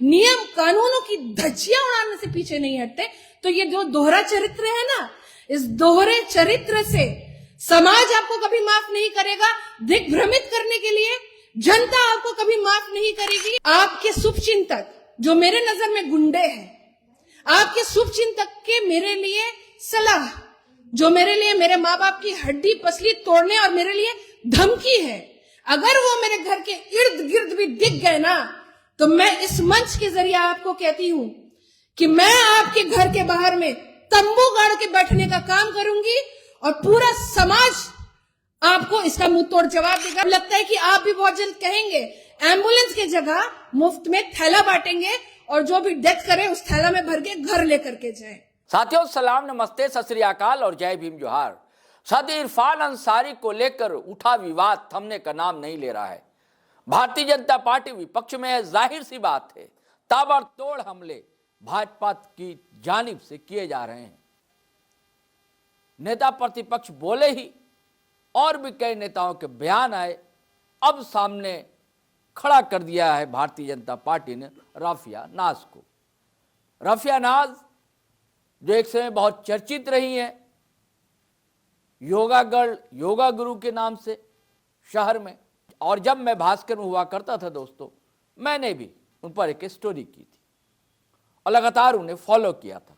नियम कानूनों की धज्जियां उड़ाने से पीछे नहीं हटते, तो ये जो दोहरा चरित्र है ना, इस दोहरे चरित्र से समाज आपको कभी माफ नहीं करेगा। दिग्भ्रमित करने के लिए जनता आपको कभी माफ नहीं करेगी। आपके शुभचिंतक जो मेरे नजर में गुंडे हैं, आपके शुभचिंतक के मेरे लिए सलाह, जो मेरे लिए मेरे माँ बाप की हड्डी पसली तोड़ने और मेरे लिए धमकी है, अगर वो मेरे घर के इर्द गिर्द भी दिख गए ना, तो मैं इस मंच के जरिए आपको कहती हूं कि मैं आपके घर के बाहर में तंबू गाड़ के बैठने का काम करूंगी और पूरा समाज आपको इसका मुंह तोड़ जवाब देगा। लगता है कि आप भी बहुत जल्द कहेंगे एम्बुलेंस की जगह मुफ्त में थैला बांटेंगे और जो भी डेथ करे उस थैला में भर के घर लेकर के जाए। साथियों, सलाम, नमस्ते, सत श्री अकाल और जय भीम जोहार। साथी, इरफान अंसारी को लेकर उठा विवाद थमने का नाम नहीं ले रहा है। भारतीय जनता पार्टी विपक्ष में है, जाहिर सी बात है ताबड़तोड़ हमले भाजपा की जानिब से किए जा रहे हैं। नेता प्रतिपक्ष बोले ही और भी कई नेताओं के बयान आए। अब सामने खड़ा कर दिया है भारतीय जनता पार्टी ने रफिया नाज को। रफिया नाज जो एक समय बहुत चर्चित रही है, योगा गर्ल, योगा गुरु के नाम से शहर में, और जब मैं भास्कर में हुआ करता था दोस्तों, मैंने भी उन पर एक स्टोरी की थी और लगातार उन्हें फॉलो किया था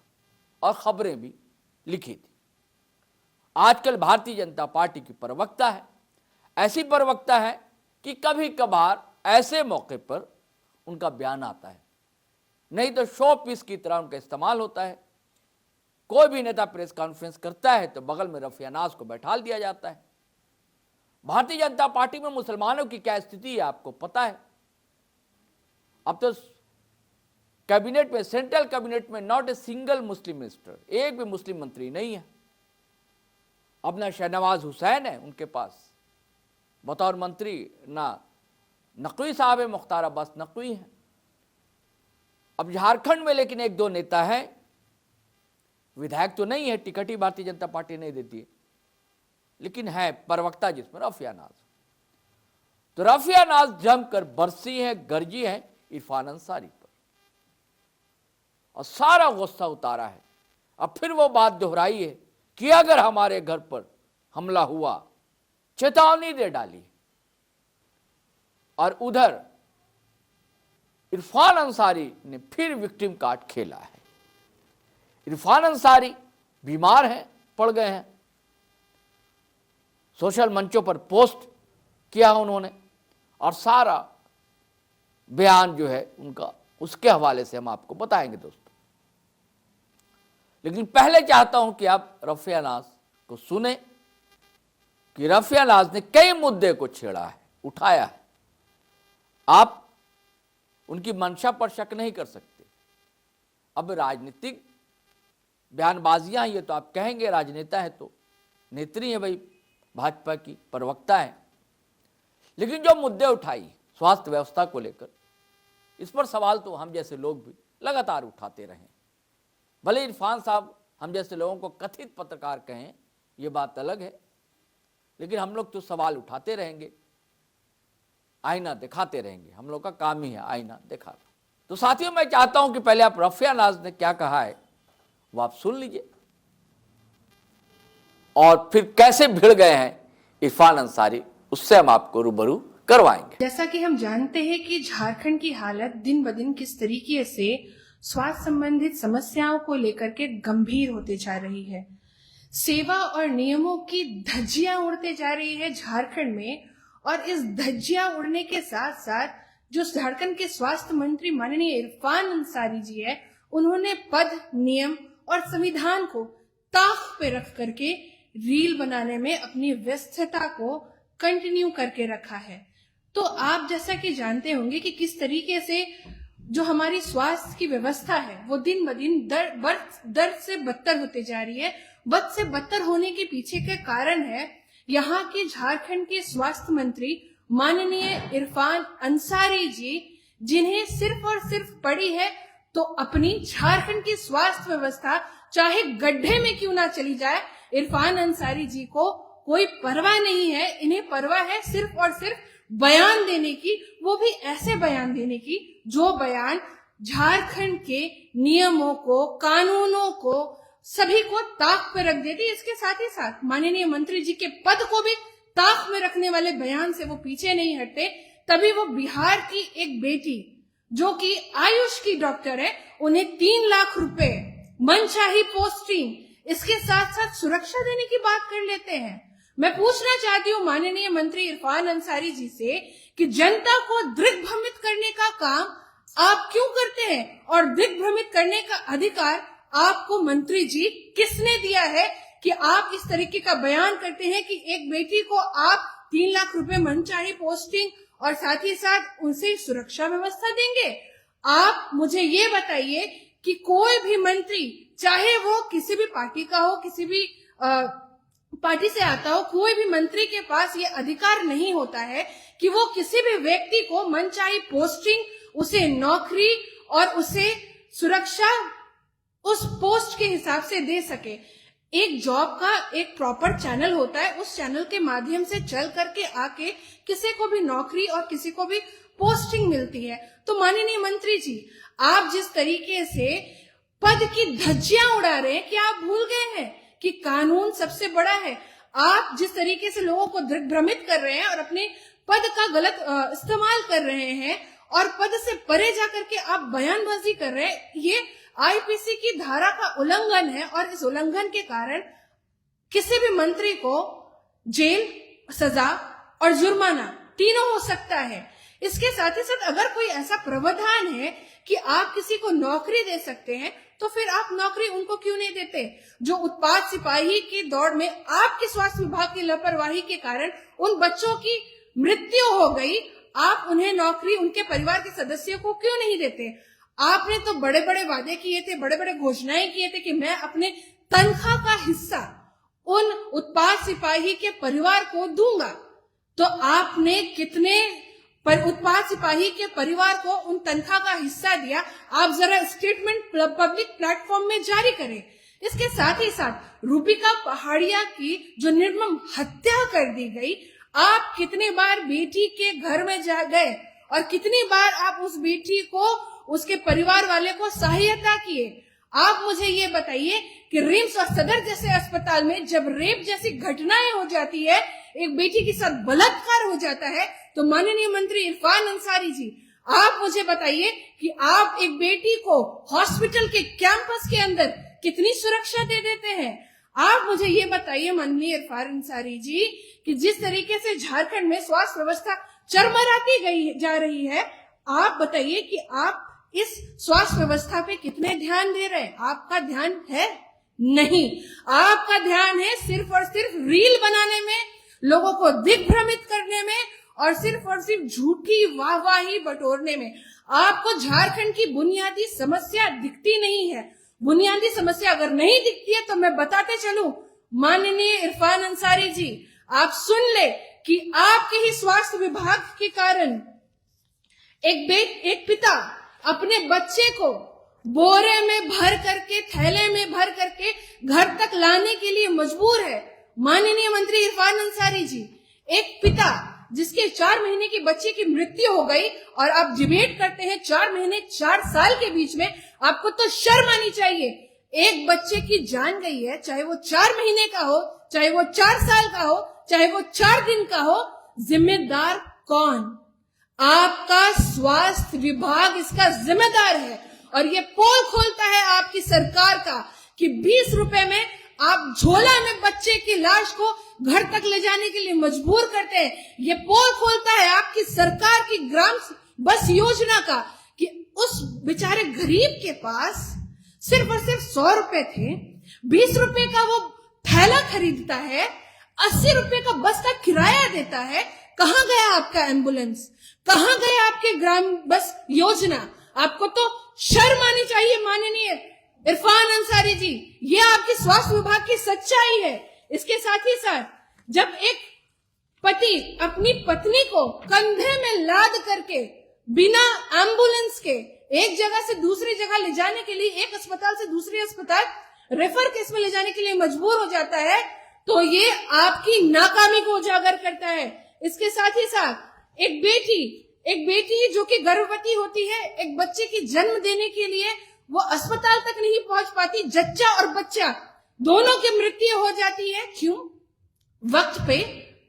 और खबरें भी लिखी थी। आजकल भारतीय जनता पार्टी की प्रवक्ता है, ऐसी प्रवक्ता है कि कभी कभार ऐसे मौके पर उनका बयान आता है, नहीं तो शो पीस की तरह उनका इस्तेमाल होता है। कोई भी नेता प्रेस कॉन्फ्रेंस करता है तो बगल में रफिया नाज को बैठा दिया जाता है। भारतीय जनता पार्टी में मुसलमानों की क्या स्थिति है आपको पता है। अब तो कैबिनेट में, सेंट्रल कैबिनेट में not a single Muslim minister, एक भी मुस्लिम मंत्री नहीं है। अब ना शहनवाज हुसैन है उनके पास बतौर मंत्री, ना नकवी साहब है, मुख्तार अब्बास नकवी हैं। अब झारखंड में लेकिन एक दो नेता हैं, विधायक तो नहीं है, टिकट ही भारतीय जनता पार्टी नहीं देती है, लेकिन है प्रवक्ता जिसमें रफिया नाज। तो रफिया नाज जमकर बरसी है, गरजी है इरफान अंसारी पर और सारा गुस्सा उतारा है। अब फिर वो बात दोहराई है कि अगर हमारे घर पर हमला हुआ, चेतावनी दे डाली। और उधर इरफान अंसारी ने फिर विक्टिम कार्ड खेला है। इरफान अंसारी बीमार हैं, पड़ गए हैं, सोशल मंचों पर पोस्ट किया उन्होंने और सारा बयान जो है उनका, उसके हवाले से हम आपको बताएंगे दोस्तों। लेकिन पहले चाहता हूं कि आप रफिया नाज को सुने कि रफिया नाज ने कई मुद्दे को छेड़ा है, उठाया है। आप उनकी मंशा पर शक नहीं कर सकते। अब राजनीतिक बयानबाजियां, ये तो आप कहेंगे राजनेता है तो नेत्री है भाई, भाजपा की प्रवक्ता है, लेकिन जो मुद्दे उठाई स्वास्थ्य व्यवस्था को लेकर, इस पर सवाल तो हम जैसे लोग भी लगातार उठाते रहे। भले इरफान साहब हम जैसे लोगों को कथित पत्रकार कहें, ये बात अलग है, लेकिन हम लोग तो सवाल उठाते रहेंगे, आईना दिखाते रहेंगे। हम लोग का काम ही है आईना दिखाना। तो साथियों, मैं चाहता हूं कि पहले आप रफिया नाज ने क्या कहा है वो आप सुन लीजिए और फिर कैसे भिड़ गए हैं इरफान अंसारी, उससे हम आपको रूबरू करवाएंगे। जैसा कि हम जानते हैं कि झारखंड की हालत दिन ब दिन किस तरीके से स्वास्थ्य संबंधित समस्याओं को लेकर के गंभीर होते जा रही है। सेवा और नियमों की धज्जियां उड़ते जा रही है झारखंड में, और इस धज्जियां उड़ने के साथ साथ जो झारखंड के स्वास्थ्य मंत्री माननीय इरफान अंसारी जी है, उन्होंने पद, नियम और संविधान को ताक पे रख करके रील बनाने में अपनी व्यस्तता को कंटिन्यू करके रखा है। तो आप जैसा कि जानते होंगे कि किस तरीके से जो हमारी स्वास्थ्य की व्यवस्था है वो दिन ब दिन दर्द से बदतर होते जा रही है। बद से बदतर होने के पीछे का कारण है यहाँ के झारखंड के स्वास्थ्य मंत्री माननीय इरफान अंसारी जी, जिन्हें सिर्फ और सिर्फ पड़ी है तो अपनी झारखंड की स्वास्थ्य व्यवस्था चाहे गड्ढे में क्यों ना चली जाए, इरफान अंसारी जी को कोई परवाह नहीं है। इन्हें परवाह है सिर्फ और सिर्फ बयान देने की, वो भी ऐसे बयान देने की जो बयान झारखंड के नियमों को, कानूनों को, सभी को ताक पर रख देती। इसके साथ ही साथ माननीय मंत्री जी के पद को भी ताक में रखने वाले बयान से वो पीछे नहीं हटते। तभी वो बिहार की एक बेटी जो कि आयुष की डॉक्टर है, उन्हें 3 लाख रुपए मनचाही पोस्टिंग, इसके साथ साथ सुरक्षा देने की बात कर लेते हैं। मैं पूछना चाहती हूँ माननीय मंत्री इरफान अंसारी जी से कि जनता को दिग्भ्रमित करने का काम आप क्यों करते हैं, और दिग्भ्रमित करने का अधिकार आपको मंत्री जी किसने दिया है कि आप इस तरीके का बयान करते हैं कि एक बेटी को आप 3 लाख रुपए मनचाही पोस्टिंग और साथ ही साथ उनसे सुरक्षा व्यवस्था देंगे। आप मुझे ये बताइए कि कोई भी मंत्री, चाहे वो किसी भी पार्टी का हो, किसी भी पार्टी से आता हो, कोई भी मंत्री के पास ये अधिकार नहीं होता है कि वो किसी भी व्यक्ति को मनचाही पोस्टिंग, उसे नौकरी और उसे सुरक्षा उस पोस्ट के हिसाब से दे सके। एक जॉब का एक प्रॉपर चैनल होता है, उस चैनल के माध्यम से चल करके आके किसी को भी नौकरी और किसी को भी पोस्टिंग मिलती है। तो माननीय मंत्री जी, आप जिस तरीके से पद की धज्जियां उड़ा रहे हैं, क्या आप भूल गए हैं कि कानून सबसे बड़ा है? आप जिस तरीके से लोगों को दिग्भ्रमित कर रहे हैं और अपने पद का गलत इस्तेमाल कर रहे हैं और पद से परे जाकर के आप बयानबाजी कर रहे हैं, ये आईपीसी की धारा का उल्लंघन है और इस उल्लंघन के कारण किसी भी मंत्री को जेल, सजा और जुर्माना तीनों हो सकता है। इसके साथ ही साथ अगर कोई ऐसा प्रावधान है कि आप किसी को नौकरी दे सकते हैं, तो फिर आप नौकरी उनको क्यों नहीं देते? जो उत्पाद सिपाही की दौड़ में आपके स्वास्थ्य विभाग की लापरवाही के कारण उन बच्चों की मृत्यु हो गई, आप उन्हें नौकरी, उनके परिवार के सदस्यों को क्यों नहीं देते? आपने तो बड़े बड़े वादे किए थे, बड़े बड़े घोषणाएं किए थे कि मैं अपने तनख्वाह का हिस्सा उन उत्पाद सिपाही के परिवार को दूंगा। तो आपने कितने उत्पाद सिपाही के परिवार को उन तनख्वाह का हिस्सा दिया? आप जरा स्टेटमेंट पब्लिक प्लेटफॉर्म में जारी करें। इसके साथ ही साथ रूबिका पहाड़िया की जो निर्मम हत्या कर दी गई, आप कितने बार बेटी के घर में जा गए और कितनी बार आप उस बेटी को, उसके परिवार वाले को सहायता किए? आप मुझे ये बताइए कि रिम्स और सदर जैसे अस्पताल में जब रेप जैसी घटनाएं हो जाती है, एक बेटी के साथ बलात्कार हो जाता है, तो माननीय मंत्री इरफान अंसारी जी, आप मुझे बताइए कि आप एक बेटी को हॉस्पिटल के कैंपस के अंदर कितनी सुरक्षा दे देते हैं? आप मुझे ये बताइए माननीय इरफान अंसारी जी कि जिस तरीके से झारखंड में स्वास्थ्य व्यवस्था चरमराती जा रही है, आप बताइए कि आप इस स्वास्थ्य व्यवस्था पे कितने ध्यान दे रहे हैं? आपका ध्यान है? नहीं, आपका ध्यान है सिर्फ और सिर्फ रील बनाने में, लोगों को दिग्भ्रमित करने में और सिर्फ झूठी वाहवाही बटोरने में। आपको झारखंड की बुनियादी समस्या दिखती नहीं है। बुनियादी समस्या अगर नहीं दिखती है तो मैं बताते चलूं, माननीय इरफान अंसारी जी, आप सुन ले कि आपके ही स्वास्थ्य विभाग के कारण एक पिता अपने बच्चे को बोरे में भर करके, थैले में भर करके घर तक लाने के लिए मजबूर है। माननीय मंत्री इरफान अंसारी जी, एक पिता जिसके 4 महीने की बच्चे की मृत्यु हो गई और आप डिबेट करते हैं 4 महीने 4 साल के बीच में, आपको तो शर्म आनी चाहिए। एक बच्चे की जान गई है, चाहे वो 4 महीने का हो, चाहे वो 4 साल का हो, चाहे वो 4 दिन का हो, जिम्मेदार कौन? आपका स्वास्थ्य विभाग इसका जिम्मेदार है। और ये पोल खोलता है आपकी सरकार का कि 20 रुपए में आप झोला में बच्चे की लाश को घर तक ले जाने के लिए मजबूर करते हैं। ये पोल खोलता है आपकी सरकार की ग्राम बस योजना का कि उस बेचारे गरीब के पास सिर्फ और सिर्फ 100 रुपए थे, 20 रुपए का वो थैला खरीदता है, 80 रुपए का बस का किराया देता है। कहाँ गया आपका एम्बुलेंस? कहाँ गए आपके ग्राम बस योजना? आपको तो शर्म आनी चाहिए माननीय इरफान अंसारी जी। ये आपकी स्वास्थ्य विभाग की सच्चाई है। इसके साथ ही साथ जब एक पति अपनी पत्नी को कंधे में लाद करके बिना एम्बुलेंस के एक जगह से दूसरी जगह ले जाने के लिए, एक अस्पताल से दूसरे अस्पताल रेफर केस में ले जाने के लिए मजबूर हो जाता है, तो ये आपकी नाकामी को उजागर करता है। इसके साथ ही साथ एक बेटी एक बेटी जो कि गर्भवती होती है, एक बच्चे की जन्म देने के लिए वो अस्पताल तक नहीं पहुंच पाती, जच्चा और बच्चा दोनों की मृत्यु हो जाती है। क्यों? वक्त पे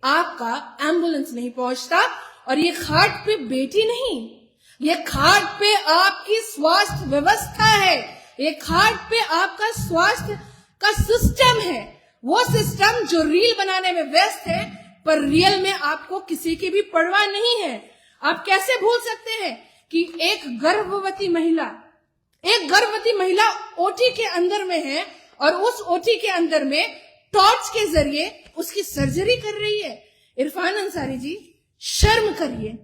आपका एम्बुलेंस नहीं पहुंचता। और ये खाट पे बेटी नहीं, ये खाट पे आपकी स्वास्थ्य व्यवस्था है, ये खाट पे आपका स्वास्थ्य का सिस्टम है, वो सिस्टम जो रील बनाने में व्यस्त है, पर रियल में आपको किसी की भी परवाह नहीं है। आप कैसे भूल सकते हैं कि एक गर्भवती महिला ओटी के अंदर में है और उस ओटी के अंदर में टॉर्च के जरिए उसकी सर्जरी कर रही है। इरफान अंसारी जी, शर्म करिए,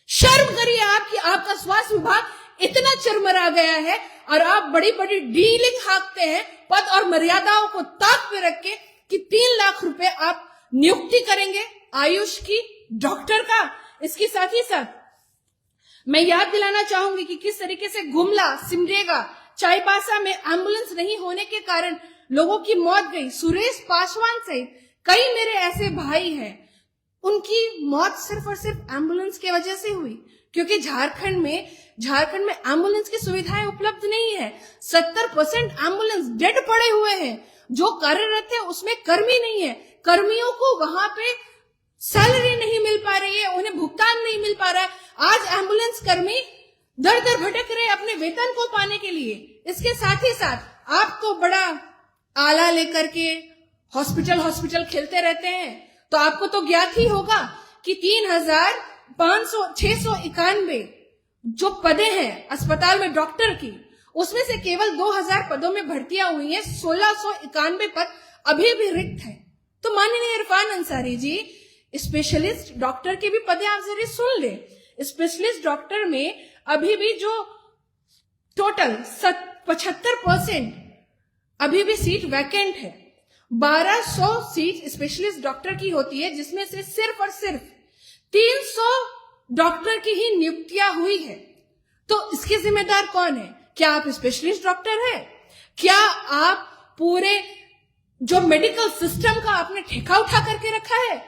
शर्म करिए। आपका स्वास्थ्य विभाग इतना चरमरा गया है और आप बड़ी बड़ी डीलिंग हाँकते हैं पद और मर्यादाओं को ताक पे रख के कि 3 लाख रुपए आप नियुक्ति करेंगे आयुष की डॉक्टर का। इसके साथ ही साथ मैं याद दिलाना चाहूंगी कि किस तरीके से गुमला, सिमडेगा, चाईबासा में एम्बुलेंस नहीं होने के कारण लोगों की मौत गई। सुरेश पासवान सहित कई मेरे ऐसे भाई हैं, उनकी मौत सिर्फ और सिर्फ एम्बुलेंस की वजह से हुई, क्योंकि झारखंड में एम्बुलेंस की सुविधाएं उपलब्ध नहीं है। 70% एम्बुलेंस डेड पड़े हुए हैं, जो कार्यरत है उसमें कर्मी नहीं है, कर्मियों को वहां पे सैलरी नहीं मिल पा रही है, उन्हें भुगतान नहीं मिल पा रहा है। आज एम्बुलेंस कर्मी दर दर भटक रहे अपने वेतन को पाने के लिए। इसके साथ ही साथ आप तो बड़ा आला लेकर के हॉस्पिटल खेलते रहते हैं, तो आपको तो ज्ञात ही होगा कि 3,691 जो पदें हैं अस्पताल में डॉक्टर की, उसमें से केवल 2,000 पदों में भर्तियां हुई हैं, 1,691 पद अभी भी रिक्त है। तो माननीय इरफान अंसारी जी, स्पेशलिस्ट डॉक्टर के भी पदें आप जरूर सुन ले। स्पेशलिस्ट डॉक्टर में अभी भी जो टोटल 75% अभी भी सीट वैकेंट है। 1200 सीट स्पेशलिस्ट डॉक्टर की होती है, जिसमें से सिर्फ और सिर्फ 300 डॉक्टर की ही नियुक्तियां हुई है। तो इसके जिम्मेदार कौन है? क्या आप स्पेशलिस्ट डॉक्टर हैं? क्या आप पूरे जो मेडिकल सिस्टम का आपने ठेका उठा करके रखा है,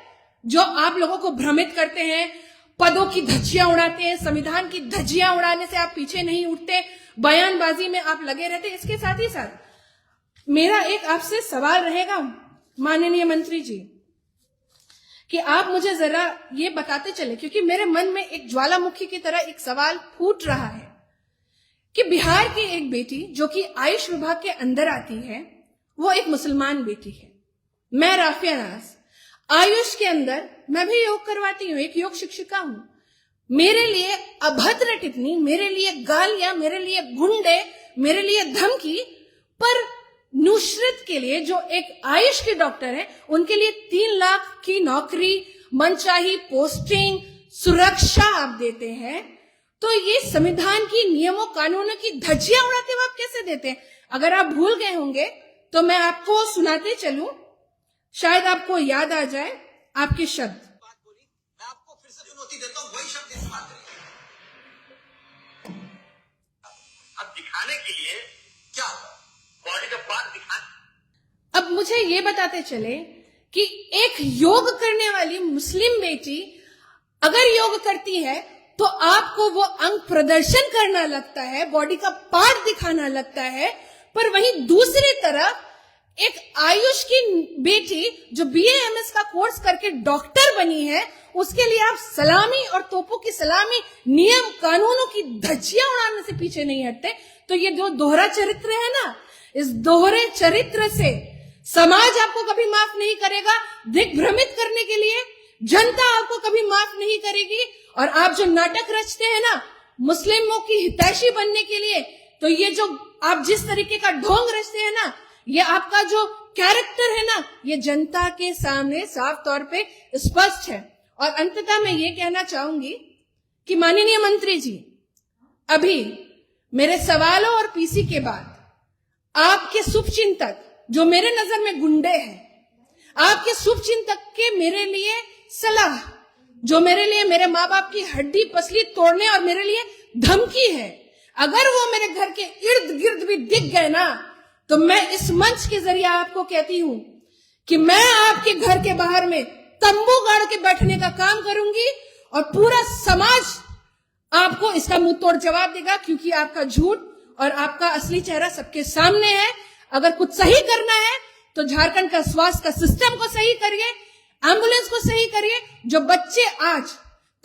जो आप लोगों को भ्रमित करते हैं, पदों की धज्जियां उड़ाते हैं, संविधान की धज्जियां उड़ाने से आप पीछे नहीं उठते, बयानबाजी में आप लगे रहते। इसके साथ ही साथ मेरा एक आपसे सवाल रहेगा माननीय मंत्री जी, कि आप मुझे जरा ये बताते चले, क्योंकि मेरे मन में एक ज्वालामुखी की तरह एक सवाल फूट रहा है कि बिहार की एक बेटी जो कि आयुष विभाग के अंदर आती है, वो एक मुसलमान बेटी है। मैं राफिया नाज, आयुष के अंदर मैं भी योग करवाती हूँ, एक योग शिक्षिका हूं। मेरे लिए अभद्र टिप्पणी, मेरे लिए गालियां, मेरे लिए गुंडे, मेरे लिए धमकी, पर नुसरत के लिए जो एक आयुष के डॉक्टर है, उनके लिए 3 लाख की नौकरी, मनचाही पोस्टिंग, सुरक्षा आप देते हैं। तो ये संविधान की नियमों कानूनों की धज्जियां उड़ाते हुए आप कैसे देते हैं? अगर आप भूल गए होंगे तो मैं आपको सुनाते चलूं, शायद आपको याद आ जाए आपके शब्द। बात बोली, मैं आपको फिर से चुनौती देता हूं, वही शब्द इस्तेमाल करिए। अब दिखाने के लिए क्या बॉडी का पार्ट दिखाने। अब मुझे ये बताते चले कि एक योग करने वाली मुस्लिम बेटी अगर योग करती है तो आपको वो अंग प्रदर्शन करना लगता है, बॉडी का पार्ट दिखाना लगता है, पर वहीं दूसरी तरफ एक आयुष की बेटी जो BAMS का कोर्स करके डॉक्टर बनी है, उसके लिए आप सलामी और तोपों की सलामी, नियम कानूनों की धज्जियां उड़ाने से पीछे नहीं हटते। तो ये जो दोहरा चरित्र है ना, इस दोहरे चरित्र से समाज आपको कभी माफ नहीं करेगा, दिग्भ्रमित करने के लिए जनता आपको कभी माफ नहीं करेगी। और आप जो नाटक रचते हैं ना मुस्लिमों की हितैषी बनने के लिए, तो ये जो आप जिस तरीके का ढोंग रचते हैं ना, ये आपका जो कैरेक्टर है ना, ये जनता के सामने साफ तौर पे स्पष्ट है। और अंततः मैं ये कहना चाहूंगी कि माननीय मंत्री जी, अभी मेरे सवालों और पीसी के बाद आपके शुभचिंतक जो मेरे नजर में गुंडे हैं, आपके शुभचिंतक के मेरे लिए सलाह, जो मेरे लिए मेरे माँ बाप की हड्डी पसली तोड़ने और मेरे लिए धमकी है, अगर वो मेरे घर के इर्द गिर्द भी दिख गए ना, तो मैं इस मंच के जरिए आपको कहती हूं कि मैं आपके घर के बाहर में तंबू गाड़ के बैठने का काम करूंगी और पूरा समाज आपको इसका मुंह तोड़ जवाब देगा, क्योंकि आपका झूठ और आपका असली चेहरा सबके सामने है। अगर कुछ सही करना है तो झारखंड का स्वास्थ्य का सिस्टम को सही करिए, एम्बुलेंस को सही करिए। जो बच्चे आज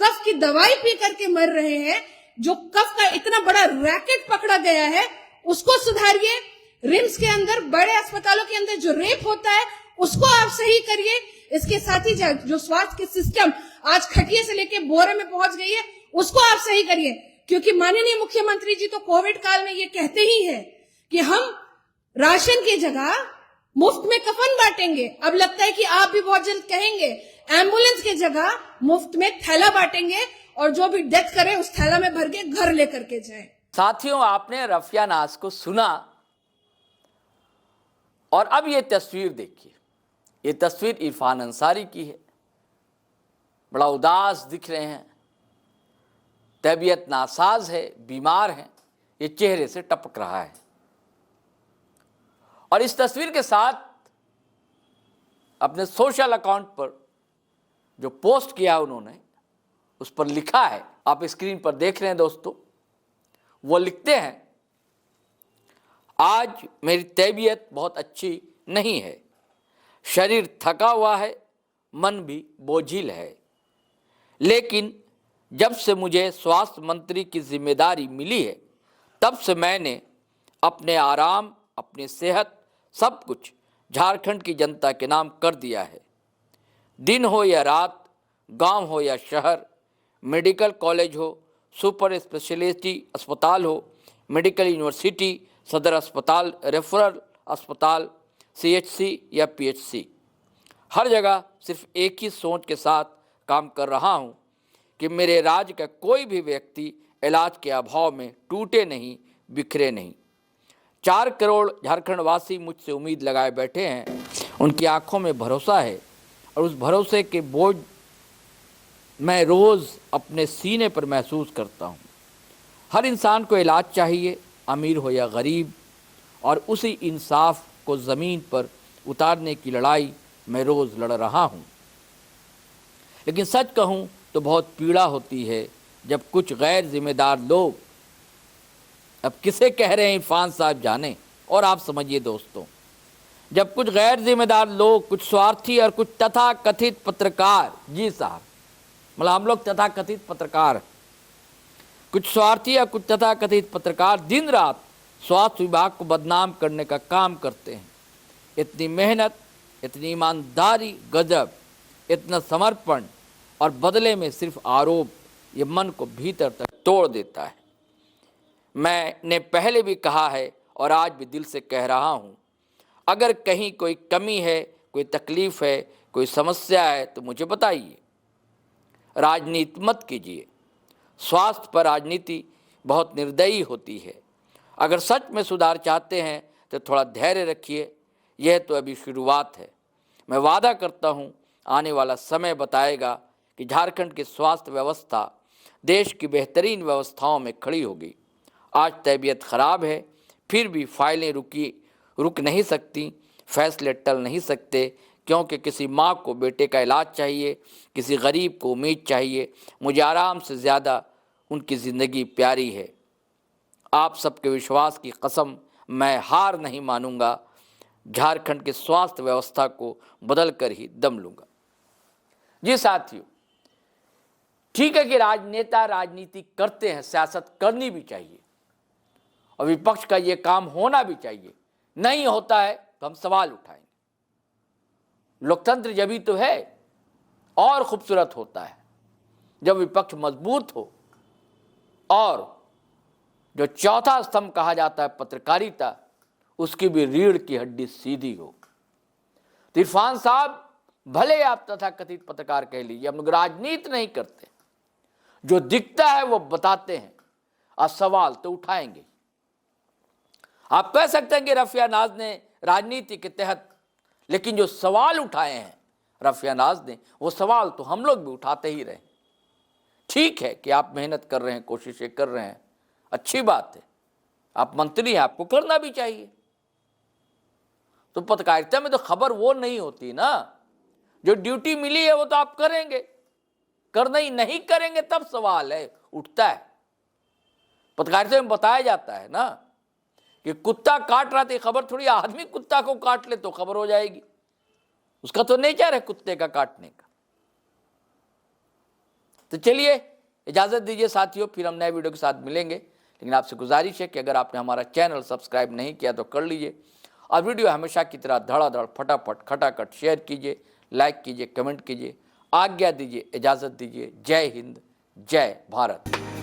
कफ की दवाई पी करके मर रहे हैं, जो कफ का इतना बड़ा रैकेट पकड़ा गया है, उसको सुधारिए। रिम्स के अंदर, बड़े अस्पतालों के अंदर जो रेप होता है उसको आप सही करिए। इसके साथ ही जो स्वास्थ्य की सिस्टम आज खटिया से लेके बोरे में पहुंच गई है, उसको आप सही करिए। क्योंकि माननीय मुख्यमंत्री जी तो कोविड काल में ये कहते ही है कि हम राशन की जगह मुफ्त में कफन बांटेंगे। अब लगता है कि आप भी बहुत जल्द कहेंगे एम्बुलेंस की जगह मुफ्त में थैला बांटेंगे, और जो भी डेथ करे उस थैला में भर के घर लेकर के जाए। साथियों, आपने रफिया नाज को सुना, और अब ये तस्वीर देखिए। ये तस्वीर इरफान अंसारी की है। बड़ा उदास दिख रहे हैं, तबीयत नासाज है, बीमार हैं, ये चेहरे से टपक रहा है। और इस तस्वीर के साथ अपने सोशल अकाउंट पर जो पोस्ट किया उन्होंने, उस पर लिखा है, आप स्क्रीन पर देख रहे हैं दोस्तों। वो लिखते हैं, आज मेरी तबीयत बहुत अच्छी नहीं है, शरीर थका हुआ है, मन भी बोझिल है, लेकिन जब से मुझे स्वास्थ्य मंत्री की जिम्मेदारी मिली है, तब से मैंने अपने आराम, अपनी सेहत, सब कुछ झारखंड की जनता के नाम कर दिया है। दिन हो या रात, गांव हो या शहर, मेडिकल कॉलेज हो, सुपर स्पेशलिटी अस्पताल हो, मेडिकल यूनिवर्सिटी, सदर अस्पताल, रेफरल अस्पताल, CHC या PHC, हर जगह सिर्फ एक ही सोच के साथ काम कर रहा हूं कि मेरे राज्य का कोई भी व्यक्ति इलाज के अभाव में टूटे नहीं, बिखरे नहीं। 4 करोड़ झारखंड वासी मुझसे उम्मीद लगाए बैठे हैं। उनकी आंखों में भरोसा है, और उस भरोसे के बोझ मैं रोज़ अपने सीने पर महसूस करता हूँ। हर इंसान को इलाज चाहिए, अमीर हो या गरीब, और उसी इंसाफ को ज़मीन पर उतारने की लड़ाई मैं रोज़ लड़ रहा हूँ। लेकिन सच कहूँ तो बहुत पीड़ा होती है जब कुछ गैर जिम्मेदार लोग, अब किसे कह रहे हैं इरफान साहब जाने, और आप समझिए दोस्तों, जब कुछ गैर जिम्मेदार लोग, कुछ स्वार्थी और कुछ तथाकथित पत्रकार, जी साहब, मतलब हम लोग तथाकथित पत्रकार, कुछ स्वार्थी या कुछ तथाकथित पत्रकार दिन रात स्वास्थ्य विभाग को बदनाम करने का काम करते हैं। इतनी मेहनत, इतनी ईमानदारी, गजब, इतना समर्पण, और बदले में सिर्फ आरोप, ये मन को भीतर तक तोड़ देता है। मैंने पहले भी कहा है और आज भी दिल से कह रहा हूँ, अगर कहीं कोई कमी है, कोई तकलीफ है, कोई समस्या है तो मुझे बताइए। राजनीति मत कीजिए। स्वास्थ्य पर राजनीति बहुत निर्दयी होती है। अगर सच में सुधार चाहते हैं तो थोड़ा धैर्य रखिए, यह तो अभी शुरुआत है। मैं वादा करता हूँ, आने वाला समय बताएगा कि झारखंड की स्वास्थ्य व्यवस्था देश की बेहतरीन व्यवस्थाओं में खड़ी होगी। आज तबीयत खराब है, फिर भी फाइलें रुक नहीं सकती, फैसले टल नहीं सकते, क्योंकि किसी माँ को बेटे का इलाज चाहिए, किसी गरीब को उम्मीद चाहिए। मुझे आराम से ज़्यादा उनकी ज़िंदगी प्यारी है। आप सबके विश्वास की कसम, मैं हार नहीं मानूंगा। झारखंड की स्वास्थ्य व्यवस्था को बदल कर ही दम लूँगा। जी साथियों, ठीक है कि राजनेता राजनीति करते हैं, सियासत करनी भी चाहिए, और विपक्ष का ये काम होना भी चाहिए। नहीं होता है तो हम सवाल उठाएंगे। लोकतंत्र जब ही तो है और खूबसूरत होता है जब विपक्ष मजबूत हो, और जो चौथा स्तंभ कहा जाता है पत्रकारिता, उसकी भी रीढ़ की हड्डी सीधी हो। तो इरफान साहब, भले आप तथाकथित पत्रकार कह लीजिए, हम लोग राजनीति नहीं करते, जो दिखता है वो बताते हैं, और सवाल तो उठाएंगे। आप कह सकते हैं कि रफिया नाज ने राजनीति के तहत, लेकिन जो सवाल उठाए हैं रफिया नाज ने, वो सवाल तो हम लोग भी उठाते ही रहे। ठीक है कि आप मेहनत कर रहे हैं, कोशिशें कर रहे हैं, अच्छी बात है, आप मंत्री हैं, आपको करना भी चाहिए। तो पत्रकारिता में तो खबर वो नहीं होती ना, जो ड्यूटी मिली है वो तो आप करेंगे, करना ही नहीं करेंगे तब सवाल है उठता है। पत्रकारिता में बताया जाता है ना कि कुत्ता काट रहा था, खबर थोड़ी आदमी कुत्ता को काट ले तो खबर हो जाएगी, उसका तो नेचर है कुत्ते का काटने का। तो चलिए इजाजत दीजिए साथियों, फिर हम नए वीडियो के साथ मिलेंगे। लेकिन आपसे गुजारिश है कि अगर आपने हमारा चैनल सब्सक्राइब नहीं किया तो कर लीजिए, और वीडियो हमेशा की तरह धड़ाधड़ फटाफट खटाखट शेयर कीजिए, लाइक कीजिए, कमेंट कीजिए। आज्ञा दीजिए, इजाजत दीजिए। जय हिंद, जय भारत।